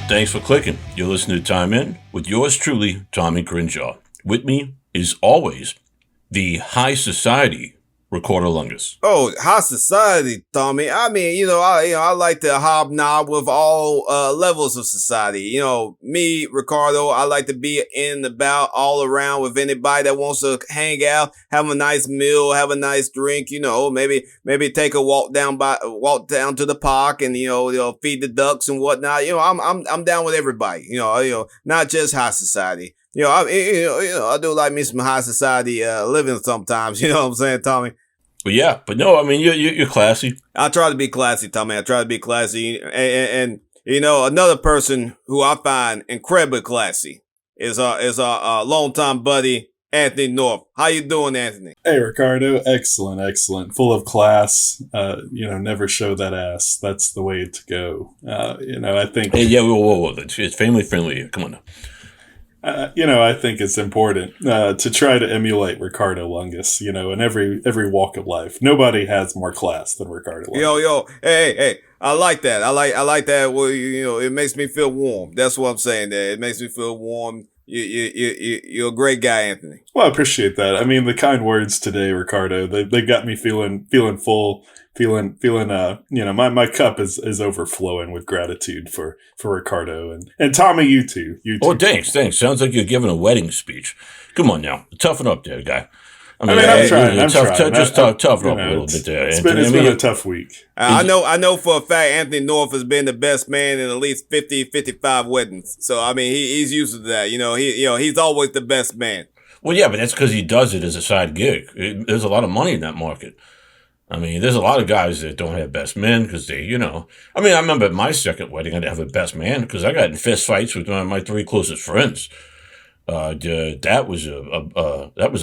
Thanks for clicking. You're listening to Time In with yours truly, Tommy Crenshaw. With me is always the high society Ricardo Lungus. Oh, high society, Tommy. I mean, I like to hobnob with all levels of society. You know, me, Ricardo, I like to be in and about all around with anybody that wants to hang out, have a nice meal, have a nice drink. You know, maybe take a walk down to the park and feed the ducks and whatnot. You know, I'm down with everybody. Not just high society. I do like me some high society living sometimes. You know what I'm saying, Tommy? But yeah, but no, I mean, you're classy. I try to be classy, Tommy. I try to be classy. And another person who I find incredibly classy is our longtime buddy, Anthony North. How you doing, Anthony? Hey, Ricardo. Excellent. Full of class. Never show that ass. That's the way to go. I think... Hey, yeah, whoa. It's family friendly here. Come on now. I think it's important to try to emulate Ricardo Lungus, in every walk of life. Nobody has more class than Ricardo Lungus. Hey, I like that. I like that. Well, it makes me feel warm. That's what I'm saying there. It makes me feel warm. You're a great guy, Anthony. Well, I appreciate that. I mean, the kind words today, Ricardo, they got me feeling full, my cup is overflowing with gratitude for Ricardo and Tommy, you too. Oh, thanks. Sounds like you're giving a wedding speech. Come on now, toughen up there, guy. I'm trying. Toughen up a little bit there. It's been a tough week. I know for a fact Anthony North has been the best man in at least 50, 55 weddings. So I mean, he's used to that. He's always the best man. Well, yeah, but that's because he does it as a side gig. There's a lot of money in that market. I mean, there's a lot of guys that don't have best men because they, I remember at my second wedding, I didn't have a best man because I got in fist fights with one of my three closest friends. That was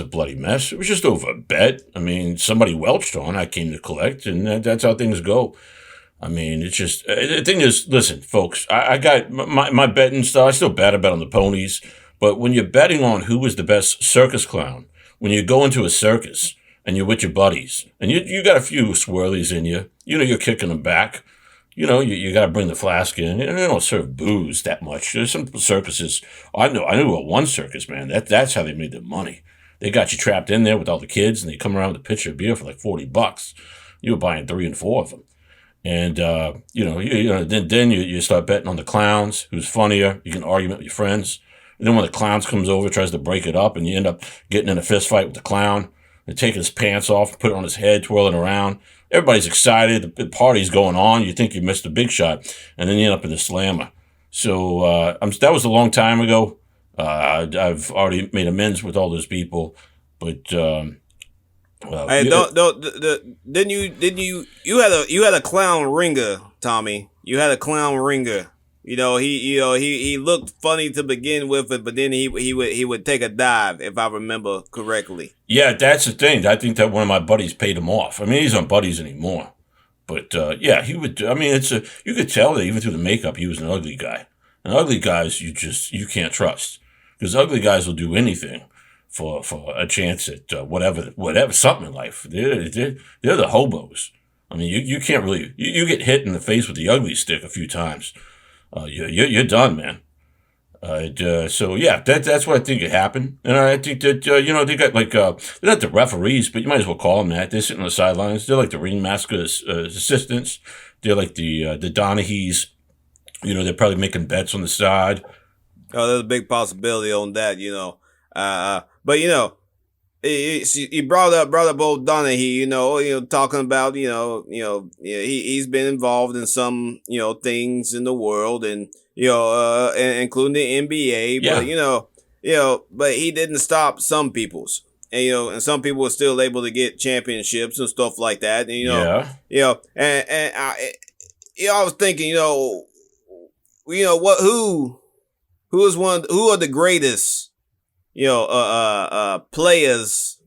a bloody mess. It was just over a bet. I mean, somebody welched on, I came to collect, and that's how things go. I mean, it's just, the thing is, listen, folks, I got my betting stuff. I still bet on the ponies, but when you're betting on who was the best circus clown, when you go into a circus, and you're with your buddies, and you got a few swirlies in you. You're kicking them back. You got to bring the flask in. They don't serve booze that much. There's some circuses. I knew about one circus, man. That's how they made their money. They got you trapped in there with all the kids, and they come around with a pitcher of beer for like $40. You were buying 3 and 4 of them. And, then you start betting on the clowns, who's funnier. You can argue with your friends. And then when the clown comes over, tries to break it up, and you end up getting in a fist fight with the clown. And take his pants off, put it on his head, twirl it around. Everybody's excited. The party's going on. You think you missed a big shot, and then you end up in the slammer. So that was a long time ago. I've already made amends with all those people, but hey, didn't you had a clown ringer, Tommy? You had a clown ringer. He looked funny to begin with, but then he would take a dive, if I remember correctly. Yeah, that's the thing. I think that one of my buddies paid him off. I mean, he's not buddies anymore, but yeah, he would. I mean, you could tell that even through the makeup, he was an ugly guy. And ugly guys, you can't trust because ugly guys will do anything for a chance at whatever something in life. They're the hobos. I mean, you can't really you get hit in the face with the ugly stick a few times. You're done, man. So yeah, that's what I think it happened, and I think that they got like they're not the referees, but you might as well call them that. They sit on the sidelines. They're like the ringmaster assistants. They're like the Donahue's. They're probably making bets on the side. Oh, there's a big possibility on that, but he brought up old Donahue, talking about, he's been involved in some, things in the world and, including the NBA, yeah. But he didn't stop some people's, and some people were still able to get championships and stuff like that. And, I was thinking, who are the greatest, players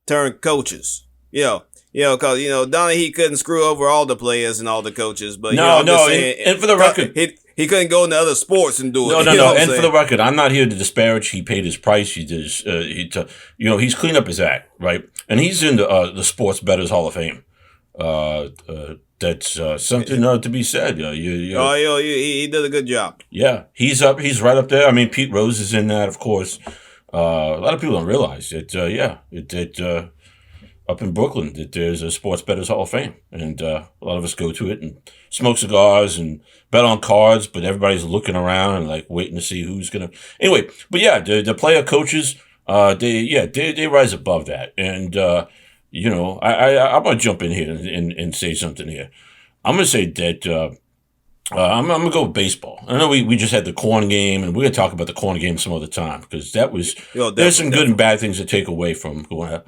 turned coaches, cause, Donahue couldn't screw over all the players and all the coaches, but and for the record, he couldn't go into other sports and do it. No. And for the record, I'm not here to disparage. He paid his price. He did he's cleaned up his act, right? And he's in the Sports Bettors Hall of Fame. That's something to be said. He did a good job. Yeah, he's up. He's right up there. I mean, Pete Rose is in that, of course. A lot of people don't realize it. Up in Brooklyn, that there's a Sports Bettors Hall of Fame, and a lot of us go to it and smoke cigars and bet on cards. But everybody's looking around and like waiting to see who's gonna. Anyway, but yeah, the player coaches, they rise above that, and I'm gonna jump in here and say something here. I'm gonna say that. I'm gonna go with baseball. I know we just had the corn game, and we're gonna talk about the corn game some other time because that was there's some good and bad things to take away from going.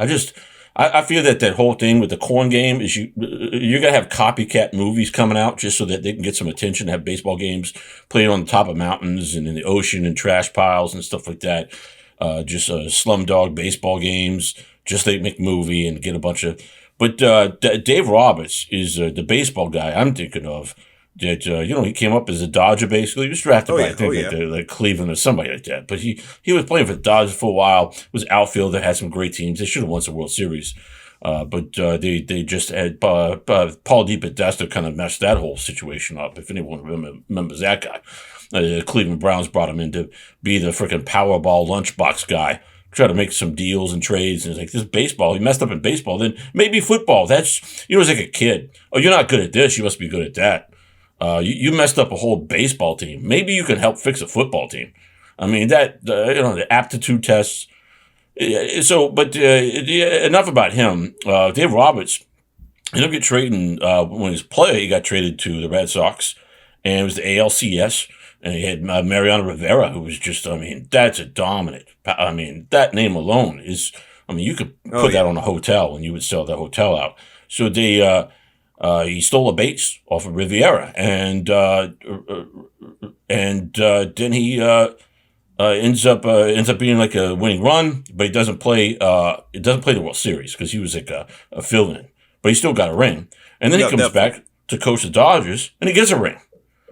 I feel that whole thing with the corn game is you're gonna have copycat movies coming out just so that they can get some attention. Have baseball games played on the top of mountains and in the ocean and trash piles and stuff like that. Just slumdog baseball games, just they make movie and get a bunch of. But Dave Roberts is the baseball guy I'm thinking of. That he came up as a Dodger basically. He was drafted by I think like Cleveland or somebody like that. But he was playing for the Dodgers for a while. Was outfielder, had some great teams. They should have won some World Series, but they just had Paul DePodesta kind of messed that whole situation up. If anyone remembers that guy, the Cleveland Browns brought him in to be the freaking Powerball lunchbox guy. Try to make some deals and trades, and it's like this baseball. He messed up in baseball. Then maybe football. That's it was like a kid. Oh, you're not good at this. You must be good at that. You messed up a whole baseball team. Maybe you can help fix a football team. I mean, the aptitude tests. Enough about him. Dave Roberts, he didn't get traded when he was a player. He got traded to the Red Sox, and it was the ALCS. And he had Mariano Rivera, who was just, that's a dominant. That name alone is, you could put that on a hotel and you would sell that hotel out. So he stole a base off of Riviera, and then he ends up being like a winning run, but he doesn't play. It doesn't play the World Series because he was like a fill-in, but he still got a ring. And then he comes back to coach the Dodgers, and he gets a ring.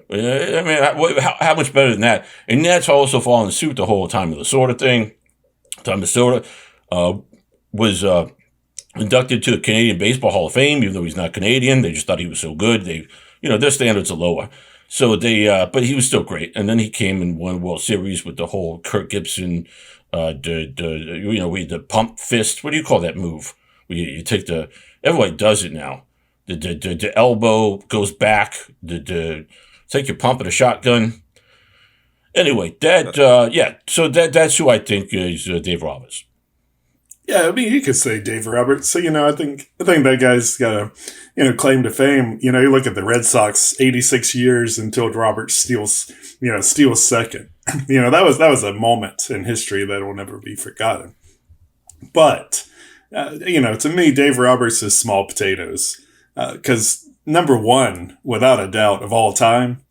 How much better than that? And that's also following suit the whole time of the Desoto thing. Tom Desoto was inducted to the Canadian Baseball Hall of Fame, even though he's not Canadian. They just thought he was so good. Their standards are lower. So but he was still great. And then he came and won World Series with the whole Kirk Gibson, the pump fist. What do you call that move? Where you take everybody does it now. The elbow goes back. Take your pump at a shotgun. Anyway, so that's who I think is Dave Roberts. Yeah, you could say Dave Roberts. So, I think that guy's got a, claim to fame. You look at the Red Sox, 86 years until Roberts steals second. That was a moment in history that will never be forgotten. But, to me, Dave Roberts is small potatoes. Because number one, without a doubt, of all time,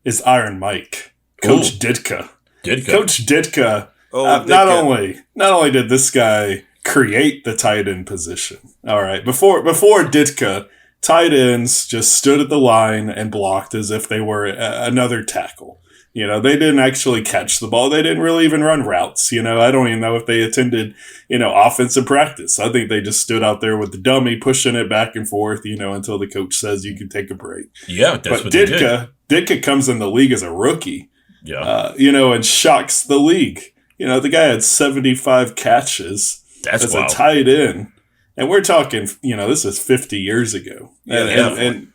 is Iron Mike, Coach Ditka. Coach Ditka. Not only did this guy create the tight end position. All right, before Ditka, tight ends just stood at the line and blocked as if they were another tackle. They didn't actually catch the ball. They didn't really even run routes. I don't even know if they attended, offensive practice. I think they just stood out there with the dummy, pushing it back and forth, until the coach says you can take a break. Yeah, that's what they did. Ditka comes in the league as a rookie. Yeah. And shocks the league. The guy had 75 catches as wild. A tight end. And we're talking, this is 50 years ago. And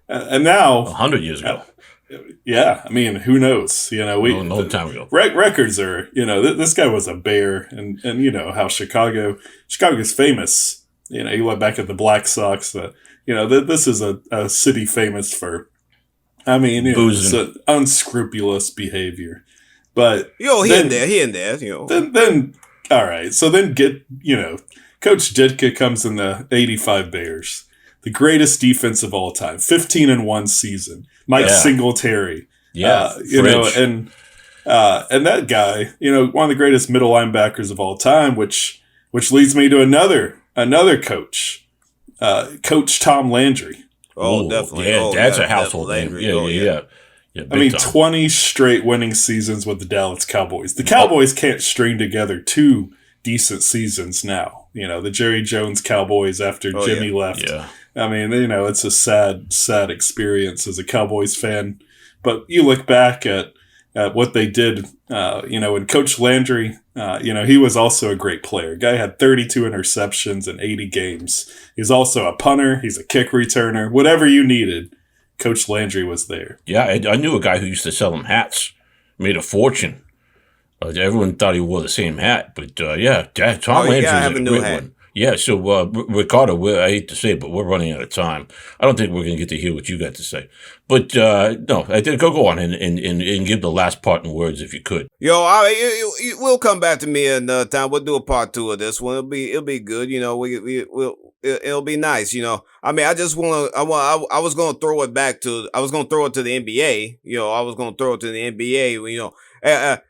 now 100 years ago. Yeah, who knows? A long time ago. Records are, this guy was a bear, and how Chicago's famous. You look back at the Black Sox. This is a city famous for, it's unscrupulous behavior. But here and there. Then all right. So then Coach Ditka comes in the '85 Bears, the greatest defense of all time, 15-1 season. Mike Singletary, and that guy, one of the greatest middle linebackers of all time, which leads me to another coach, Coach Tom Landry. Oh, definitely. Yeah, that's a household name. Yeah. 20 straight winning seasons with the Dallas Cowboys. The Cowboys can't string together 2 decent seasons now. The Jerry Jones Cowboys after Jimmy left. I mean, it's a sad experience as a Cowboys fan. But you look back at what they did, and Coach Landry, he was also a great player. Guy had 32 interceptions in 80 games. He's also a punter. He's a kick returner. Whatever you needed, Coach Landry was there. Yeah, I knew a guy who used to sell them hats. Made a fortune. Everyone thought he wore the same hat, but Tom Landry is a great one. Yeah, so Ricardo, I hate to say it, but we're running out of time. I don't think we're going to get to hear what you got to say. But no, I think go on and give the last part in words if you could. We'll come back to me another time. We'll do a part 2 of this one. It'll be good. It'll be nice. I mean, I just I was going to throw it to the NBA. I was going to throw it to the NBA.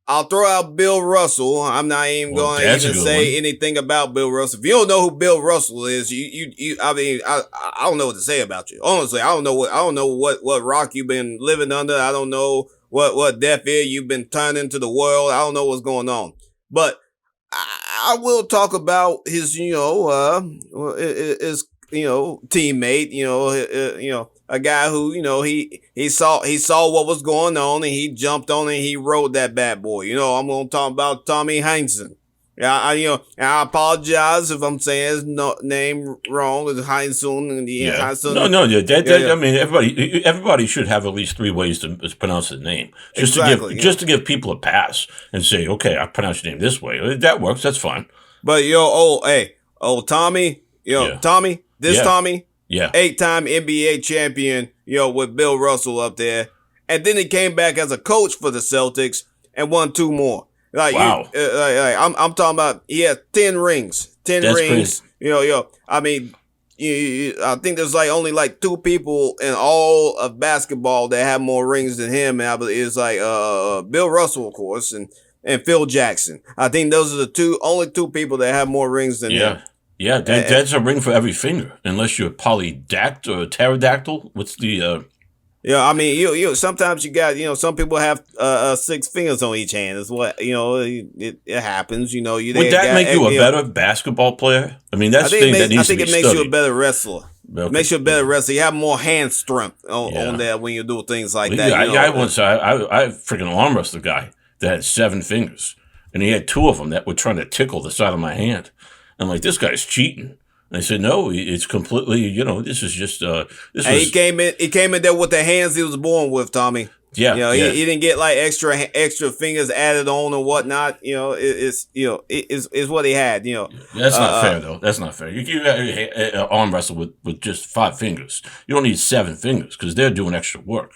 I'll throw out Bill Russell. I'm not even going to even say anything about Bill Russell. If you don't know who Bill Russell is, I don't know what to say about you. Honestly, I don't know what rock you've been living under. I don't know what deaf ear you've been turning to the world. I don't know what's going on. But I will talk about his, teammate, a guy who, he saw what was going on and he jumped on and he rode that bad boy. I'm going to talk about Tommy Heinsohn. Yeah, I apologize if I'm saying his name wrong. It's Heinsohn. Heinsohn. I mean, everybody should have at least 3 ways to pronounce his name. To give people a pass and say, okay, I pronounce your name this way. That works. That's fine. But Tommy, Tommy, Tommy. Yeah. 8-time NBA champion, with Bill Russell up there. And then he came back as a coach for the Celtics and won 2 more. Wow. I'm talking about, he had 10 rings. 10 That's rings. Crazy. I mean, I think there's only 2 people in all of basketball that have more rings than him. And I believe it's Bill Russell, of course, and Phil Jackson. I think those are the only two people that have more rings than him. Yeah, that's a ring for every finger, unless you're polydactyl or pterodactyl. What's the? Yeah, I mean, you sometimes you got some people have 6 fingers on each hand. Is what it happens. Would that make you a better basketball player? I mean, that's the thing that needs to be studied. I think it makes you a better wrestler. Okay. Makes you a better wrestler. You have more hand strength on that when you do things like that. I freaking arm wrestled a guy that had 7 fingers, and he had 2 of them that were trying to tickle the side of my hand. I'm like, this guy's cheating. And I said, no, it's completely, this is just, he came in there with the hands he was born with, Tommy. Yeah. He didn't get extra fingers added on or whatnot. It's what he had, That's not fair, though. That's not fair. You got arm wrestle with just 5 fingers. You don't need 7 fingers because they're doing extra work.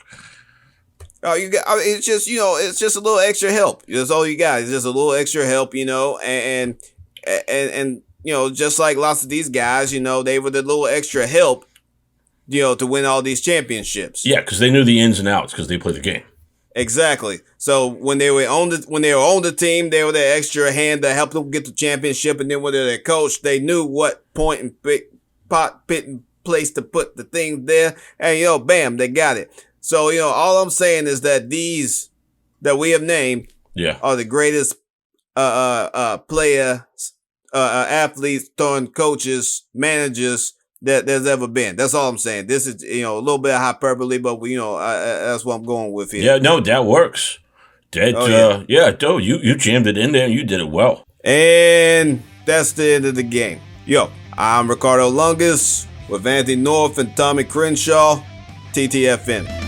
It's just, it's just a little extra help. That's all you got. It's just a little extra help, and just like lots of these guys, they were the little extra help, to win all these championships. Yeah, because they knew the ins and outs because they played the game. Exactly. So when they were on the team, they were the extra hand that helped them get the championship, and then when they're their coach, they knew what point and pit and place to put the thing there, and bam, they got it. So all I'm saying is that these that we have named are the greatest players. Athletes, turned coaches, managers that there's ever been. That's all I'm saying. This is, a little bit of hyperbole, but that's what I'm going with here. Yeah, no, that works. You jammed it in there and you did it well. And that's the end of the game. I'm Ricardo Lungus with Anthony North and Tommy Crenshaw, TTFN.